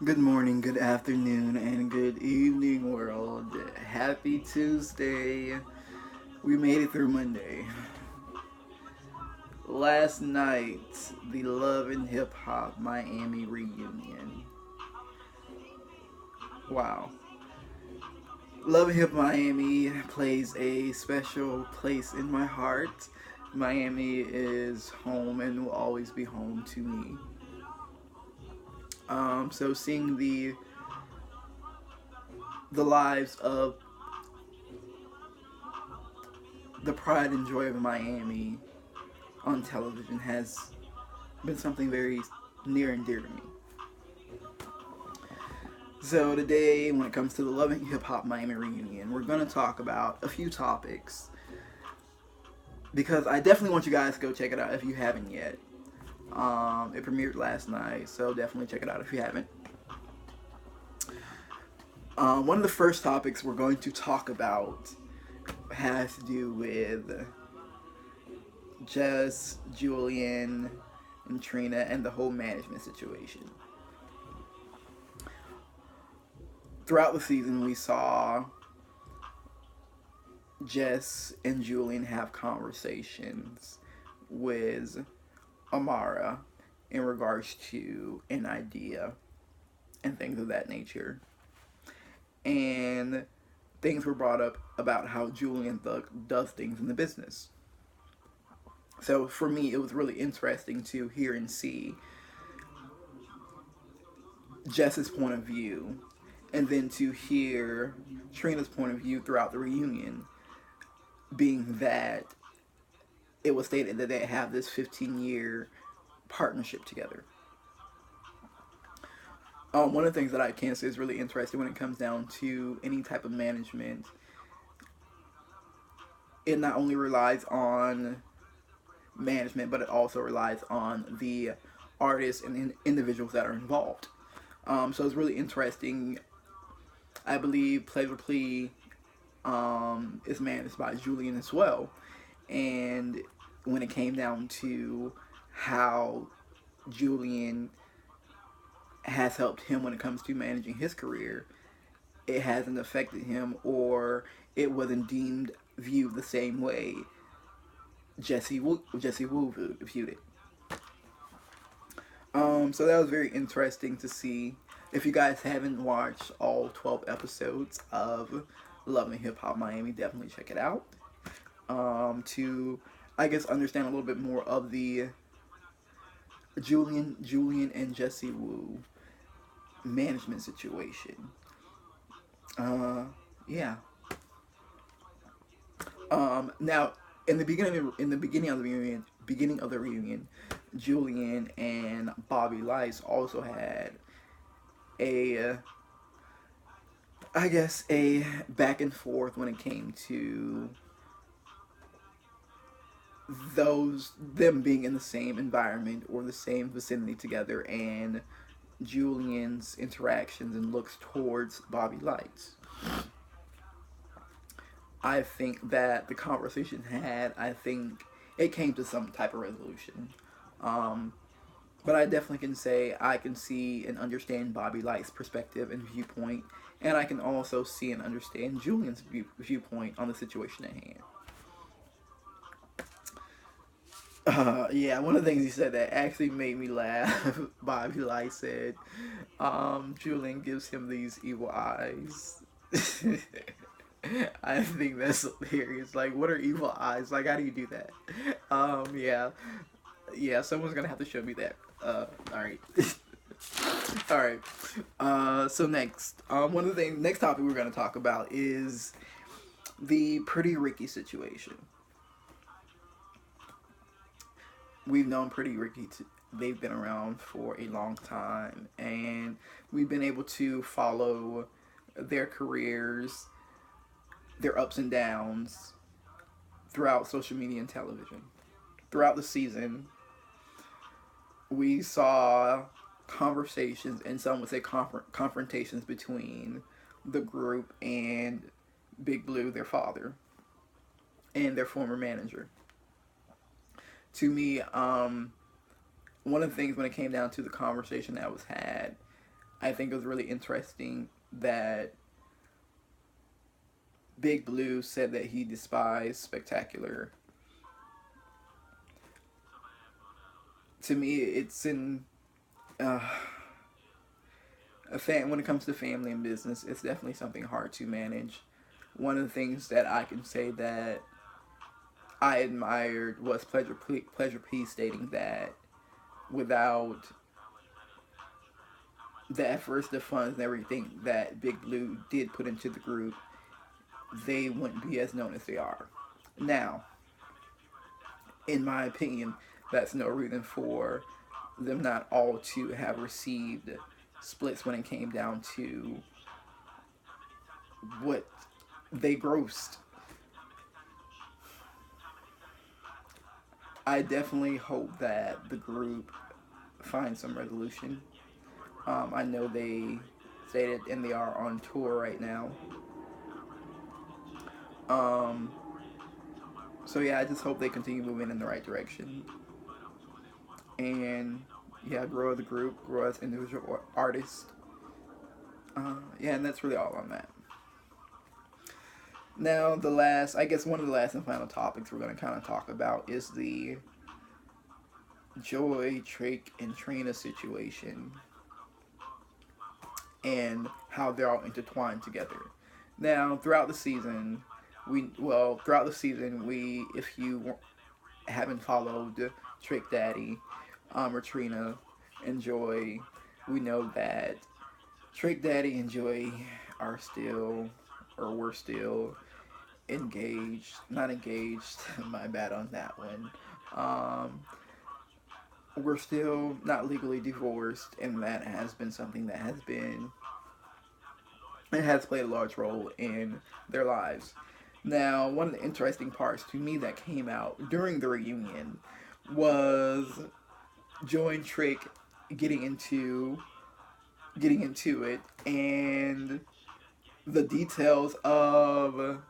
Good morning, good afternoon, and good evening, world. Happy Tuesday. We made it through Monday. Last night, the Love and Hip Hop Miami reunion. Wow. Love and Hip Miami plays a special place in my heart. Miami is home and will always be home to me. So seeing the lives of the pride and joy of Miami on television has been something very near and dear to me. So today, when it comes to the Loving Hip Hop Miami reunion, we're going to talk about a few topics because I definitely want you guys to go check it out if you haven't yet. It premiered last night, so definitely check it out if you haven't. One of the first topics we're going to talk about has to do with Jess, Julian, and Trina and the whole management situation. Throughout the season, we saw Jess and Julian have conversations with Amara in regards to an idea and things of that nature. And things were brought up about how Julian does things in the business. So for me, it was really interesting to hear and see Jess's point of view, and then to hear Trina's point of view throughout the reunion, being that it was stated that they have this 15-year partnership together. One of the things that I can say is really interesting when it comes down to any type of management, it not only relies on management, but it also relies on the artists and individuals that are involved. So it's really interesting. I believe Play for Plea is managed by Julian as well. And when it came down to how Julian has helped him when it comes to managing his career, it hasn't affected him, or it wasn't deemed viewed the same way Jessie Wu viewed it. So that was very interesting to see. If you guys haven't watched all 12 episodes of Love and Hip Hop Miami, definitely check it out. To, I guess, understand a little bit more of the Julian and Jessie Wu management situation. Uh, yeah. Now, beginning of the reunion, Julian and Bobby Lytes also had a, I guess, a back and forth when it came to them being in the same environment or the same vicinity together, and Julian's interactions and looks towards Bobby Lytes. I think that the conversation had, I think it came to some type of resolution. Um, but I definitely can say I can see and understand Bobby Light's perspective and viewpoint, and I can also see and understand Julian's viewpoint on the situation at hand. Yeah, one of the things he said that actually made me laugh, Bobby Light said, Julian gives him these evil eyes. I think that's hilarious. Like, what are evil eyes? Like, how do you do that? Yeah, yeah. Someone's gonna have to show me that. All right, all right. So next, one of the things, next topic we're gonna talk about is the Pretty Ricky situation. We've known Pretty Ricky. They've been around for a long time, and we've been able to follow their careers, their ups and downs throughout social media and television. Throughout the season, we saw conversations, and some would say confrontations between the group and Big Blue, their father, and their former manager. To me, one of the things when it came down to the conversation that was had, I think it was really interesting that Big Blue said that he despised Spectacular. To me, it's in uh, when it comes to family and business, it's definitely something hard to manage. One of the things that I can say that I admired was Pleasure P stating that without the efforts, the funds, and everything that Big Blue did put into the group, they wouldn't be as known as they are. Now, in my opinion, that's no reason for them not all to have received splits when it came down to what they grossed. I definitely hope that the group finds some resolution. I know they stated and they are on tour right now. Um, so yeah, I just hope they continue moving in the right direction. And yeah, grow the group, grow as individual artists. Yeah, and that's really all on that. Now, I guess one of the last and final topics we're going to kind of talk about is the Joy, Trick, and Trina situation and how they're all intertwined together. Now, we, if you haven't followed Trick Daddy, or Trina and Joy, we know that Trick Daddy and Joy are still, or were still, engaged. Not engaged, my bad on that one. We're still not legally divorced, and that has been something that it has played a large role in their lives. Now, one of the interesting parts to me that came out during the reunion was Joy and Trick getting into it, and the details of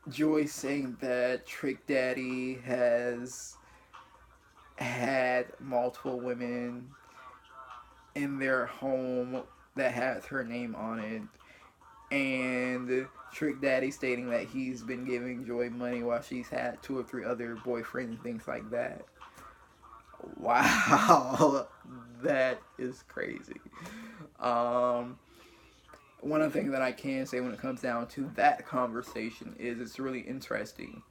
Joy saying that Trick Daddy has had multiple women in their home that has her name on it, and Trick Daddy stating that he's been giving Joy money while she's had 2 or 3 other boyfriends and things like that. Wow, that is crazy. Um, One of the things that I can say when it comes down to that conversation is it's really interesting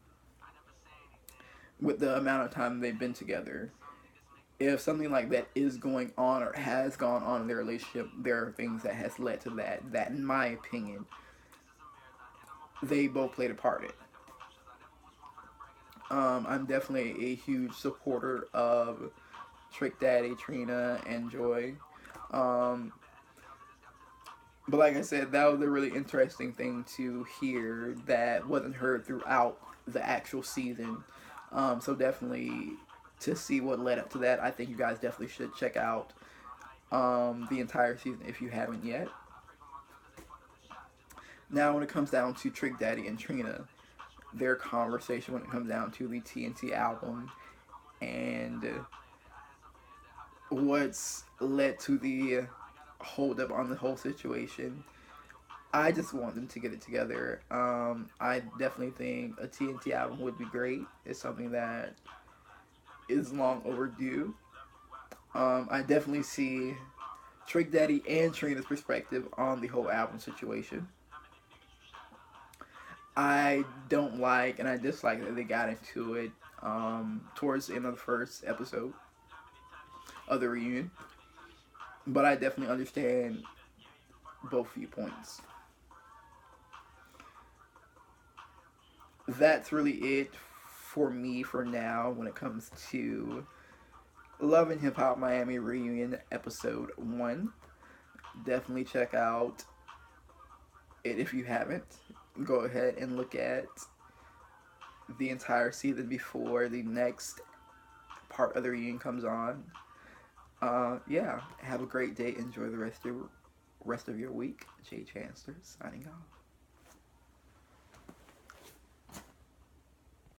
with the amount of time they've been together. If something like that is going on or has gone on in their relationship, there are things that has led to that in my opinion they both played a part in. I'm definitely a huge supporter of Trick Daddy, Trina, and Joy. Um, but like I said, that was a really interesting thing to hear that wasn't heard throughout the actual season. So definitely to see what led up to that, I think you guys definitely should check out the entire season if you haven't yet. Now, when it comes down to Trick Daddy and Trina, their conversation when it comes down to the TNT album and what's led to the hold up on the whole situation, I just want them to get it together. I definitely think a TNT album would be great. It's something that is long overdue. I definitely see Trick Daddy and Trina's perspective on the whole album situation. I don't like and I dislike that they got into it towards the end of the first episode of the reunion. But I definitely understand both viewpoints. That's really it for me for now when it comes to Love and Hip Hop Miami Reunion Episode 1. Definitely check out it if you haven't. Go ahead and look at the entire season before the next part of the reunion comes on. Yeah, have a great day. Enjoy the rest of your week. Jay Chancellor signing off.